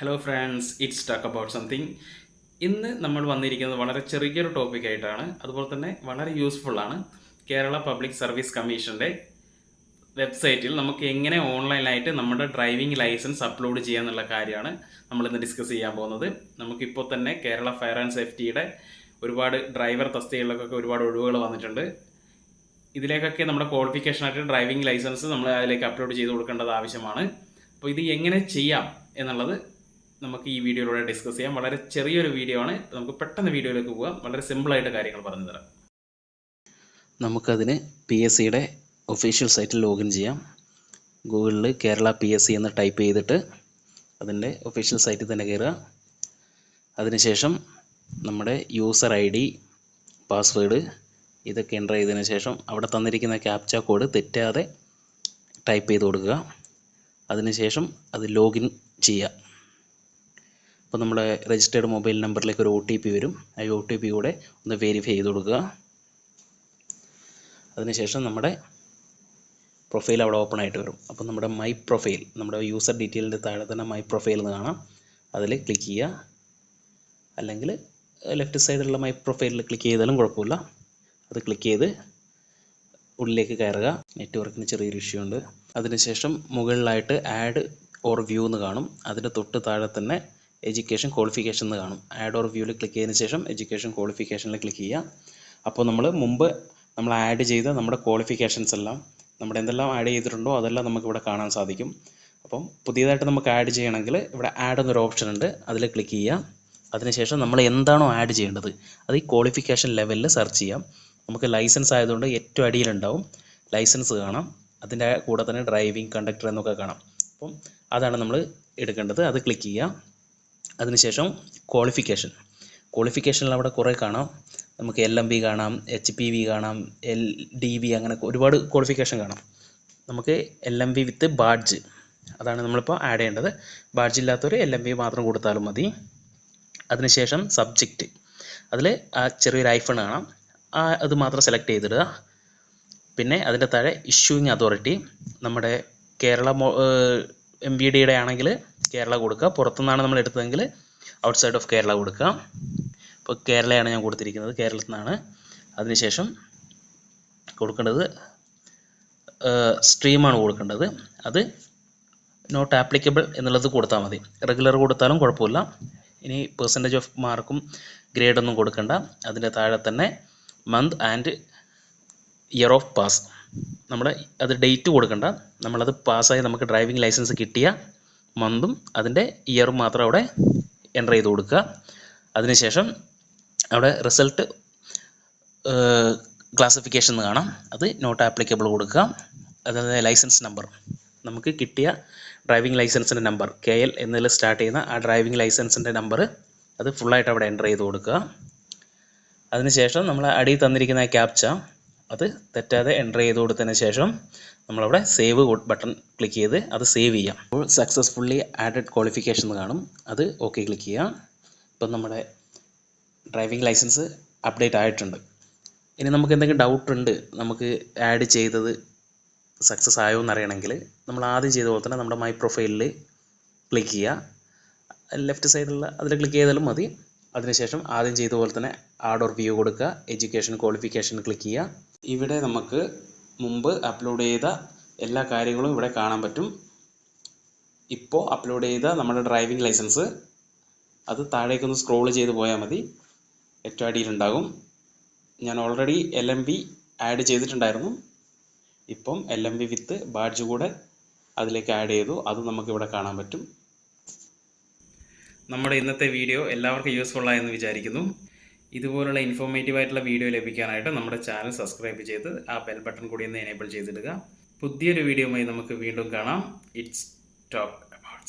Hello friends, it's talk about something. ഇന്ന് നമ്മൾ വന്നിരിക്കുന്നത് വളരെ ചെറിയൊരു ടോപ്പിക്കായിട്ടാണ്. അതുപോലെ തന്നെ വളരെ യൂസ്ഫുള്ളാണ്. കേരള പബ്ലിക് സർവീസ് കമ്മീഷൻ്റെ വെബ്സൈറ്റിൽ നമുക്ക് എങ്ങനെ ഓൺലൈനായിട്ട് നമ്മുടെ ഡ്രൈവിംഗ് ലൈസൻസ് അപ്ലോഡ് ചെയ്യാന്നുള്ള കാര്യമാണ് നമ്മളിന്ന് ഡിസ്കസ് ചെയ്യാൻ പോകുന്നത്. നമുക്കിപ്പോൾ തന്നെ കേരള ഫയർ ആൻഡ് സേഫ്റ്റിയുടെ ഒരുപാട് ഡ്രൈവർ തസ്തികകളിലൊക്കെ ഒരുപാട് ഒഴിവുകൾ വന്നിട്ടുണ്ട്. ഇതിലേക്കൊക്കെ നമ്മുടെ ക്വാളിഫിക്കേഷനായിട്ട് ഡ്രൈവിംഗ് ലൈസൻസ് നമ്മൾ അതിലേക്ക് അപ്ലോഡ് ചെയ്ത് കൊടുക്കേണ്ടത് ആവശ്യമാണ്. അപ്പോൾ ഇത് എങ്ങനെ ചെയ്യാം എന്നുള്ളത് നമുക്ക് ഈ വീഡിയോയിലൂടെ ഡിസ്കസ് ചെയ്യാം. വളരെ ചെറിയൊരു വീഡിയോ ആണ്. നമുക്ക് പെട്ടെന്ന് വീഡിയോയിലേക്ക് പോകാം. വളരെ സിമ്പിളായിട്ട് കാര്യങ്ങൾ പറഞ്ഞു തരാം. നമുക്കതിന് PSCയുടെ ഒഫീഷ്യൽ സൈറ്റിൽ ലോഗിൻ ചെയ്യാം. ഗൂഗിളിൽ കേരള PSC എന്ന് ടൈപ്പ് ചെയ്തിട്ട് അതിൻ്റെ ഒഫീഷ്യൽ സൈറ്റിൽ തന്നെ കയറുക. അതിനുശേഷം നമ്മുടെ യൂസർ ID, പാസ്വേഡ് ഇതൊക്കെ എൻ്റർ ചെയ്തതിന് ശേഷം അവിടെ തന്നിരിക്കുന്ന ക്യാപ്ച കോഡ് തെറ്റാതെ ടൈപ്പ് ചെയ്ത് കൊടുക്കുക. അതിനുശേഷം അത് ലോഗിൻ ചെയ്യുക. അപ്പോൾ നമ്മുടെ രജിസ്റ്റേർഡ് മൊബൈൽ നമ്പറിലേക്ക് ഒരു OTP വരും. ആ OTP കൂടെ ഒന്ന് വെരിഫൈ ചെയ്ത് കൊടുക്കുക. അതിനുശേഷം നമ്മുടെ പ്രൊഫൈൽ അവിടെ ഓപ്പൺ ആയിട്ട് വരും. അപ്പോൾ നമ്മുടെ മൈ പ്രൊഫൈൽ, നമ്മുടെ യൂസർ ഡീറ്റെയിലിൻ്റെ താഴെ തന്നെ മൈ പ്രൊഫൈൽ എന്ന് കാണാം. അതിൽ ക്ലിക്ക് ചെയ്യുക. അല്ലെങ്കിൽ ലെഫ്റ്റ് സൈഡിലുള്ള മൈ പ്രൊഫൈലിൽ ക്ലിക്ക് ചെയ്താലും കുഴപ്പമില്ല. അത് ക്ലിക്ക് ചെയ്ത് ഉള്ളിലേക്ക് കയറുക. നെറ്റ്വർക്കിന് ചെറിയൊരു ഇഷ്യൂ ഉണ്ട്. അതിനുശേഷം മുകളിലായിട്ട് ആഡ് ഓർ വ്യൂ എന്ന് കാണും. അതിൻ്റെ തൊട്ട് താഴെ തന്നെ എഡ്യൂക്കേഷൻ ക്വാളിഫിക്കേഷൻ എന്ന് കാണും. ആഡ് ഓർ വ്യൂവിൽ ക്ലിക്ക് ചെയ്തതിന് ശേഷം എഡ്യൂക്കേഷൻ ക്വാളിഫിക്കേഷനിൽ ക്ലിക്ക് ചെയ്യുക. അപ്പോൾ മുമ്പ് നമ്മൾ ആഡ് ചെയ്ത നമ്മുടെ ക്വാളിഫിക്കേഷൻസ് എല്ലാം, നമ്മുടെ എന്തെല്ലാം ആഡ് ചെയ്തിട്ടുണ്ടോ അതെല്ലാം നമുക്കിവിടെ കാണാൻ സാധിക്കും. അപ്പം പുതിയതായിട്ട് നമുക്ക് ആഡ് ചെയ്യണമെങ്കിൽ ഇവിടെ ആഡ് എന്നൊരു ഓപ്ഷൻ ഉണ്ട്. അതിൽ ക്ലിക്ക് ചെയ്യുക. അതിനുശേഷം നമ്മൾ എന്താണോ ആഡ് ചെയ്യേണ്ടത് അത് ഈ ക്വാളിഫിക്കേഷൻ ലെവലിൽ സെർച്ച് ചെയ്യാം. നമുക്ക് ലൈസൻസ് ആയതുകൊണ്ട് ഏറ്റവും അടിയിലുണ്ടാവും ലൈസൻസ് കാണാം. അതിൻ്റെ കൂടെ തന്നെ ഡ്രൈവിംഗ്, കണ്ടക്ടർ എന്നൊക്കെ കാണാം. അപ്പം അതാണ് നമ്മൾ എടുക്കേണ്ടത്. അത് ക്ലിക്ക് ചെയ്യുക. അതിനുശേഷം ക്വാളിഫിക്കേഷനിൽ അവിടെ കുറേ കാണാം. നമുക്ക് LMB കാണാം, HPV കാണാം, LDV, അങ്ങനെ ഒരുപാട് ക്വാളിഫിക്കേഷൻ കാണാം. നമുക്ക് LMB വിത്ത് ബാഡ്ജ് അതാണ് നമ്മളിപ്പോൾ ആഡ് ചെയ്യേണ്ടത്. ബാഡ്ജ് ഇല്ലാത്തവർ LMB മാത്രം കൊടുത്താലും മതി. അതിനുശേഷം സബ്ജക്റ്റ്, അതിൽ ആ ചെറിയൊരു ഐഫൺ കാണാം. അത് മാത്രം സെലക്ട് ചെയ്തിടുക. പിന്നെ അതിൻ്റെ താഴെ ഇഷ്യൂയിങ് അതോറിറ്റി, നമ്മുടെ കേരള MBDയുടെ ആണെങ്കിൽ കേരള കൊടുക്കുക. പുറത്തുനിന്നാണ് നമ്മൾ എടുത്തതെങ്കിൽ ഔട്ട്സൈഡ് ഓഫ് കേരള കൊടുക്കുക. ഇപ്പോൾ കേരളയാണ് ഞാൻ കൊടുത്തിരിക്കുന്നത്, കേരളത്തിൽ നിന്നാണ്. അതിനുശേഷം കൊടുക്കേണ്ടത് സ്ട്രീമാണ് കൊടുക്കേണ്ടത്. അത് നോട്ട് ആപ്ലിക്കബിൾ എന്നുള്ളത് കൊടുത്താൽ മതി. റെഗുലർ കൊടുത്താലും കുഴപ്പമില്ല. ഇനി പെർസെൻറ്റേജ് ഓഫ് മാർക്കും ഗ്രേഡൊന്നും കൊടുക്കണ്ട. അതിൻ്റെ താഴെ തന്നെ month and year of pass, അത് ഡേറ്റ് കൊടുക്കണ്ട. നമ്മളത് പാസ്സായി നമുക്ക് ഡ്രൈവിംഗ് ലൈസൻസ് കിട്ടിയ മന്തും അതിൻ്റെ ഇയറും മാത്രം അവിടെ എൻ്റർ ചെയ്ത് കൊടുക്കുക. അതിനുശേഷം അവിടെ റിസൾട്ട് ക്ലാസിഫിക്കേഷൻ എന്ന് കാണാം. അത് നോട്ട് ആപ്ലിക്കബിൾ കൊടുക്കുക. അതായത് ലൈസൻസ് നമ്പർ, നമുക്ക് കിട്ടിയ ഡ്രൈവിംഗ് ലൈസൻസിൻ്റെ നമ്പർ KL എന്നതിൽ സ്റ്റാർട്ട് ചെയ്യുന്ന ആ ഡ്രൈവിംഗ് ലൈസൻസിൻ്റെ നമ്പർ അത് ഫുള്ളായിട്ട് അവിടെ എൻ്റർ ചെയ്ത് കൊടുക്കുക. അതിനുശേഷം നമ്മൾ അടിയിൽ തന്നിരിക്കുന്ന ക്യാപ്ച അത് തെറ്റാതെ എൻ്റർ ചെയ്ത് കൊടുത്തതിന് ശേഷം നമ്മളവിടെ സേവ് ബട്ടൺ ക്ലിക്ക് ചെയ്ത് അത് സേവ് ചെയ്യാം. അപ്പോൾ സക്സസ്ഫുള്ളി ആഡഡ് ക്വാളിഫിക്കേഷൻ എന്ന് കാണും. അത് ഓക്കെ ക്ലിക്ക് ചെയ്യുക. ഇപ്പം നമ്മുടെ ഡ്രൈവിംഗ് ലൈസൻസ് അപ്ഡേറ്റ് ആയിട്ടുണ്ട്. ഇനി നമുക്ക് എന്തെങ്കിലും ഡൗട്ട് ഉണ്ട്, നമുക്ക് ആഡ് ചെയ്തത് സക്സസ് ആയോ എന്നറിയണമെങ്കിൽ നമ്മൾ ആദ്യം ചെയ്ത പോലെ തന്നെ നമ്മുടെ മൈ പ്രൊഫൈലിൽ ക്ലിക്ക് ചെയ്യുക. ലെഫ്റ്റ് സൈഡിലുള്ള അതിൽ ക്ലിക്ക് ചെയ്താലും മതി. അതിനുശേഷം ആദ്യം ചെയ്ത പോലെ തന്നെ ആഡ് ഓർ വ്യൂ കൊടുക്കുക. എഡ്യൂക്കേഷൻ ക്വാളിഫിക്കേഷൻ ക്ലിക്ക് ചെയ്യുക. ഇവിടെ നമുക്ക് മുമ്പ് അപ്ലോഡ് ചെയ്ത എല്ലാ കാര്യങ്ങളും ഇവിടെ കാണാൻ പറ്റും. ഇപ്പോൾ അപ്ലോഡ് ചെയ്ത നമ്മുടെ ഡ്രൈവിംഗ് ലൈസൻസ് അത് താഴേക്കൊന്ന് സ്ക്രോൾ ചെയ്ത് പോയാൽ മതി. ഏറ്റവും അടിയിലുണ്ടാകും. ഞാൻ ഓൾറെഡി LMB ആഡ് ചെയ്തിട്ടുണ്ടായിരുന്നു. ഇപ്പം LMB വിത്ത് ബാഡ്ജ് കൂടെ അതിലേക്ക് ആഡ് ചെയ്തു. അത് നമുക്കിവിടെ കാണാൻ പറ്റും. നമ്മുടെ ഇന്നത്തെ വീഡിയോ എല്ലാവർക്കും യൂസ്ഫുള്ളായെന്ന് വിചാരിക്കുന്നു. ഇതുപോലുള്ള ഇൻഫോർമേറ്റീവ് ആയിട്ടുള്ള വീഡിയോ ലഭിക്കാനായിട്ട് നമ്മുടെ ചാനൽ സബ്സ്ക്രൈബ് ചെയ്ത് ആ ബെൽ ബട്ടൺ കൂടി ഒന്ന് എനേബിൾ ചെയ്തിടുക. പുതിയൊരു വീഡിയോയുമായി നമുക്ക് വീണ്ടും കാണാം. It's talk about